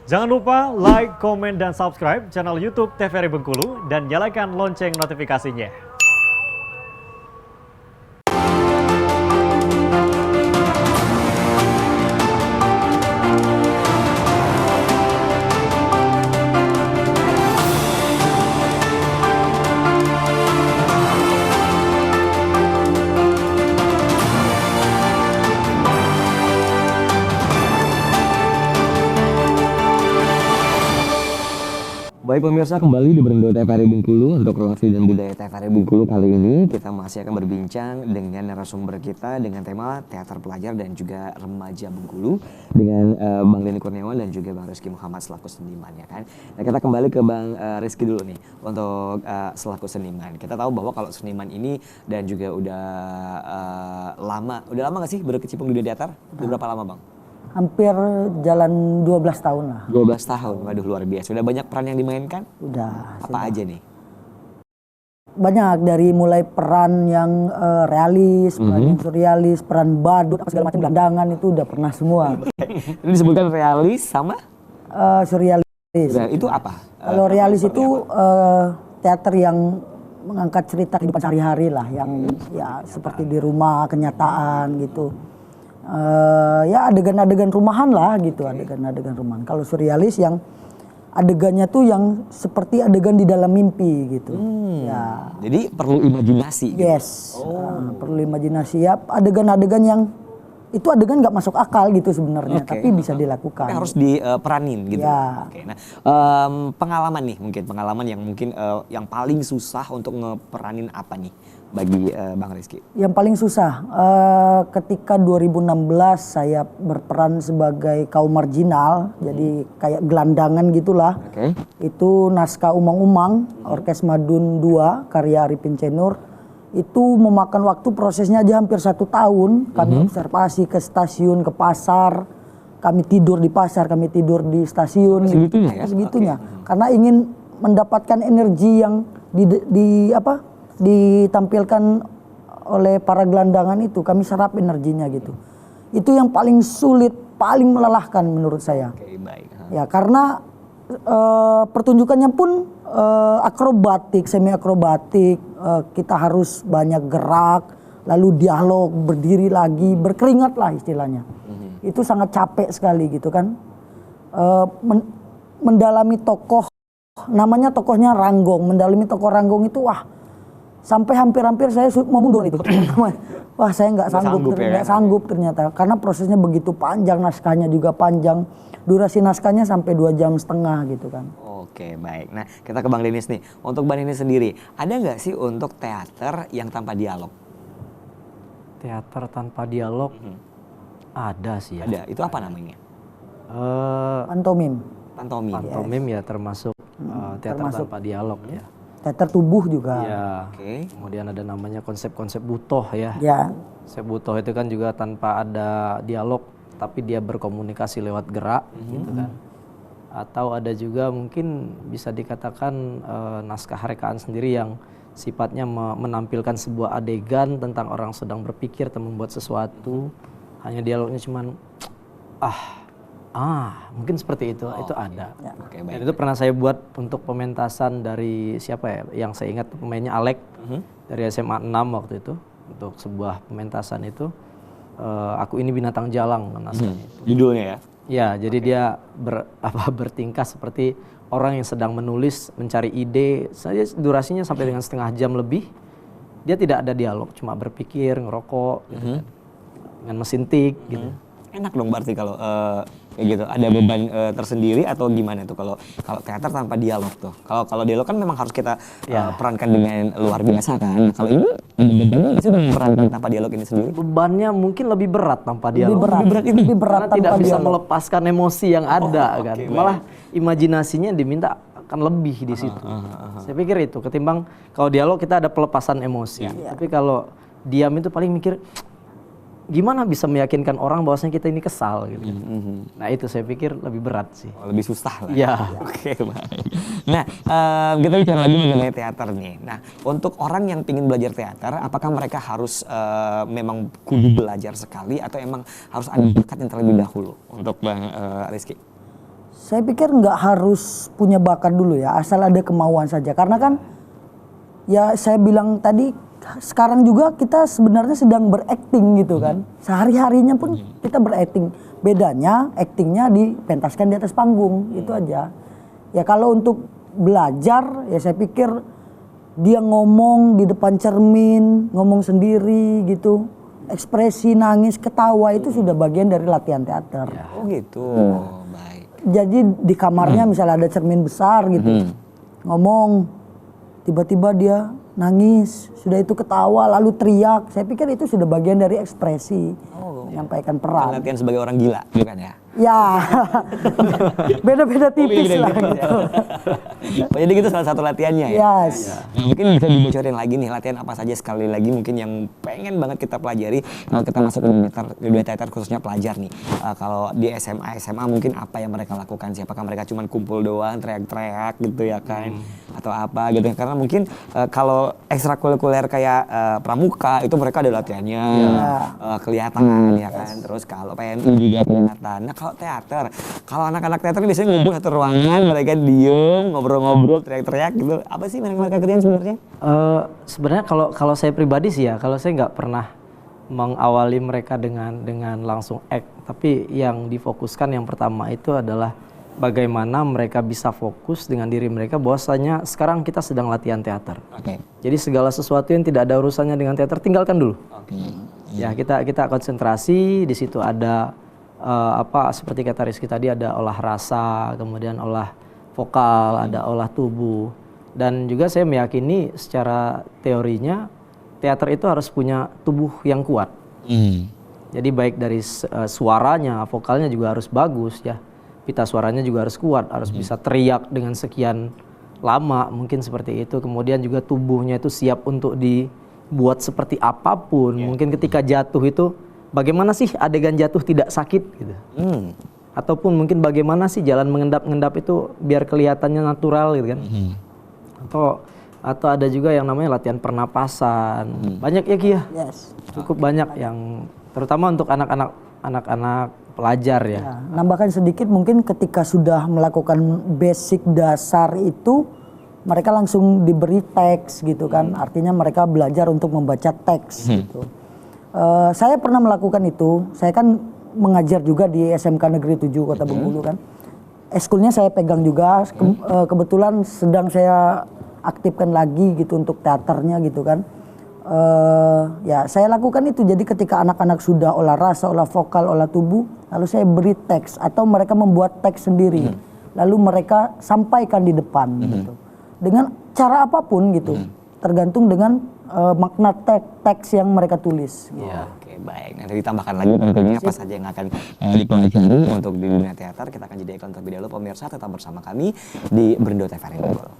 Jangan lupa like, komen, dan subscribe channel YouTube TVRI Bengkulu dan nyalakan lonceng notifikasinya. Baik pemirsa, kembali di Berendo TVRI Bengkulu. Untuk relasi dan budaya TVRI Bengkulu kali ini kita masih akan berbincang dengan narasumber kita dengan tema teater pelajar dan juga remaja Bengkulu dengan Bang Denny Kurniawan dan juga Bang Rizky Muhammad selaku seniman, ya kan. Nah, kita kembali ke Bang Rizky dulu nih untuk selaku seniman. Kita tahu bahwa kalau seniman ini dan juga udah lama nggak sih berkecimpung di dunia teater? Udah berapa lama, Bang? Hampir jalan 12 tahun lah. 12 tahun, waduh luar biasa. Udah banyak peran yang dimainkan? Udah. Apa aja nih? Banyak, dari mulai peran yang realis, peran yang surrealis, peran badut, apa segala macam gelandangan itu udah pernah semua. Ini disebutkan realis sama? Surrealis. Nah, itu apa? Kalau realis itu teater yang mengangkat cerita kehidupan sehari-hari lah, yang ya seperti di rumah, kenyataan gitu. Ya adegan-adegan rumahan lah gitu, adegan-adegan rumahan. Kalau surrealis yang adegannya tuh yang seperti adegan di dalam mimpi gitu. Ya. Jadi perlu imajinasi gitu? Yes, perlu imajinasi ya, adegan-adegan yang itu adegan nggak masuk akal gitu sebenarnya, tapi bisa dilakukan. Tapi harus diperanin gitu. Ya. Oke. Nah, pengalaman nih, mungkin pengalaman yang mungkin yang paling susah untuk ngeperanin apa nih bagi Bang Rizky? Yang paling susah ketika 2016 saya berperan sebagai kaum marginal, jadi kayak gelandangan gitulah. Itu naskah Umang-Umang, Orkes Madun 2 karya Arifin Cenur. Itu memakan waktu prosesnya aja hampir 1 tahun. Kami observasi ke stasiun, ke pasar, kami tidur di pasar, kami tidur di stasiun. Segitunya ya? Segitunya. Karena ingin mendapatkan energi yang ditampilkan oleh para gelandangan itu, kami serap energinya gitu. Itu yang paling sulit, paling melelahkan menurut saya. Baik. Ya karena pertunjukannya pun akrobatik, semi akrobatik, kita harus banyak gerak, lalu dialog, berdiri lagi, berkeringat lah istilahnya. Itu sangat capek sekali gitu kan. Mendalami tokoh, namanya tokohnya Ranggong, mendalami tokoh Ranggong itu wah, sampai hampir-hampir saya mau mundur itu. Wah, saya nggak sanggup ternyata, karena prosesnya begitu panjang, naskahnya juga panjang, durasi naskahnya sampai 2,5 jam gitu kan. Oke, baik. Nah, kita ke Bang Denis nih. Untuk Bang Denis sendiri, ada nggak sih untuk teater yang tanpa dialog? Teater tanpa dialog ada sih ya. Ada. Itu apa namanya? Pantomim. Pantomim ya termasuk teater tanpa dialog ya. Teater tubuh juga. Ya. Kemudian ada namanya konsep-konsep butoh ya. Ya. Konsep butoh itu kan juga tanpa ada dialog, tapi dia berkomunikasi lewat gerak gitu kan. Atau ada juga mungkin bisa dikatakan naskah rekaan sendiri yang sifatnya menampilkan sebuah adegan tentang orang sedang berpikir atau membuat sesuatu, hanya dialognya cuman mungkin seperti itu ada. Dan itu pernah saya buat untuk pementasan dari siapa ya, yang saya ingat pemainnya Alek dari SMA 6 waktu itu, untuk sebuah pementasan itu Aku Ini Binatang Jalang naskahnya itu. Judulnya ya? Ya, jadi dia bertingkah seperti orang yang sedang menulis, mencari ide. Saja durasinya sampai dengan 1/2 jam lebih. Dia tidak ada dialog, cuma berpikir, ngerokok, gitu kan. Dengan mesin tik, gitu. Enak dong berarti kalau kayak gitu. Ada beban tersendiri atau gimana tuh kalau teater tanpa dialog tuh? Kalau dialog kan memang harus kita perankan dengan luar biasa kan. Kalau ini bebannya sih perankan tanpa dialog ini sendiri? Bebannya mungkin lebih berat tanpa dialog. Lebih berat karena tidak bisa dialog. melepaskan emosi yang ada kan. Malah imajinasinya diminta akan lebih di situ. Saya pikir itu ketimbang kalau dialog kita ada pelepasan emosi. Tapi kalau diam itu paling mikir gimana bisa meyakinkan orang bahwasanya kita ini kesal gitu. Nah itu saya pikir lebih berat sih. Lebih susah lah. Ya. Oke, baik. Nah kita bicara lagi mengenai teater nih. Nah untuk orang yang ingin belajar teater, apakah mereka harus memang kudu belajar sekali atau emang harus ada bakat yang terlebih dahulu untuk Bang Rizky? Saya pikir nggak harus punya bakat dulu ya, asal ada kemauan saja. Karena kan ya saya bilang tadi, sekarang juga kita sebenarnya sedang berakting gitu kan. Sehari-harinya pun kita berakting. Bedanya aktingnya dipentaskan di atas panggung, itu aja. Ya kalau untuk belajar ya saya pikir dia ngomong di depan cermin, ngomong sendiri gitu. Ekspresi, nangis, ketawa itu sudah bagian dari latihan teater. Oh gitu. Baik. Jadi di kamarnya misalnya ada cermin besar gitu, ngomong, tiba-tiba dia nangis, sudah itu ketawa lalu teriak. Saya pikir itu sudah bagian dari ekspresi, menyampaikan peran. Latihan sebagai orang gila, bukan ya? Ya, beda-beda tipis lah gitu. Oh, jadi itu salah satu latihannya ya? Yes. Nah, mungkin bisa dibocorin lagi nih latihan apa saja sekali lagi mungkin yang pengen banget kita pelajari kalau kita masuk ke dunia teater khususnya pelajar nih. Kalau di SMA mungkin apa yang mereka lakukan sih? Apakah mereka cuma kumpul doang, teriak-teriak gitu ya kan? Atau apa gitu? Karena mungkin kalau ekstrakurikuler kayak pramuka itu mereka ada latihannya, kelihatan ya kan? Terus kalau PMI juga kelihatan. Nah kalau teater, kalau anak-anak teater biasanya ngumpul satu ruangan, mereka diem, ngobrol-ngobrol, teriak-teriak gitu. Apa sih mereka kerjain sebenarnya? Sebenarnya kalau saya pribadi sih ya, kalau saya nggak pernah mengawali mereka dengan langsung act, tapi yang difokuskan yang pertama itu adalah bagaimana mereka bisa fokus dengan diri mereka bahwasanya sekarang kita sedang latihan teater. Oke. Jadi segala sesuatu yang tidak ada urusannya dengan teater tinggalkan dulu. Oke. Ya kita konsentrasi di situ ada seperti kata Rizky tadi ada olah rasa, kemudian olah vokal, ada olah tubuh. Dan juga saya meyakini secara teorinya teater itu harus punya tubuh yang kuat. Jadi baik dari suaranya, vokalnya juga harus bagus ya. Pita suaranya juga harus kuat, harus bisa teriak dengan sekian lama, mungkin seperti itu. Kemudian juga tubuhnya itu siap untuk dibuat seperti apapun. Mungkin ketika jatuh itu bagaimana sih adegan jatuh tidak sakit gitu. Ataupun mungkin bagaimana sih jalan mengendap-ngendap itu biar kelihatannya natural gitu kan. Atau ada juga yang namanya latihan pernapasan. Banyak ya Ki ya? Yes. Cukup banyak yang terutama untuk anak-anak pelajar ya. Nambahkan sedikit, mungkin ketika sudah melakukan basic dasar itu mereka langsung diberi teks gitu kan. Artinya mereka belajar untuk membaca teks gitu. Saya pernah melakukan itu. Saya kan mengajar juga di SMK Negeri 7 Kota Bengkulu kan. Eskulnya saya pegang juga. Kebetulan sedang saya aktifkan lagi gitu untuk teaternya gitu kan. Ya saya lakukan itu. Jadi ketika anak-anak sudah olah rasa, olah vokal, olah tubuh, lalu saya beri teks atau mereka membuat teks sendiri. Lalu mereka sampaikan di depan gitu. Dengan cara apapun gitu. Tergantung dengan makna teks yang mereka tulis. Oke, baik. Nanti ditambahkan lagi tentunya apa saja yang akan dipelajari untuk di dunia teater. Kita akan jadikan terlebih dahulu pemirsa, tetap bersama kami di Berindo TVRI Bengkulu.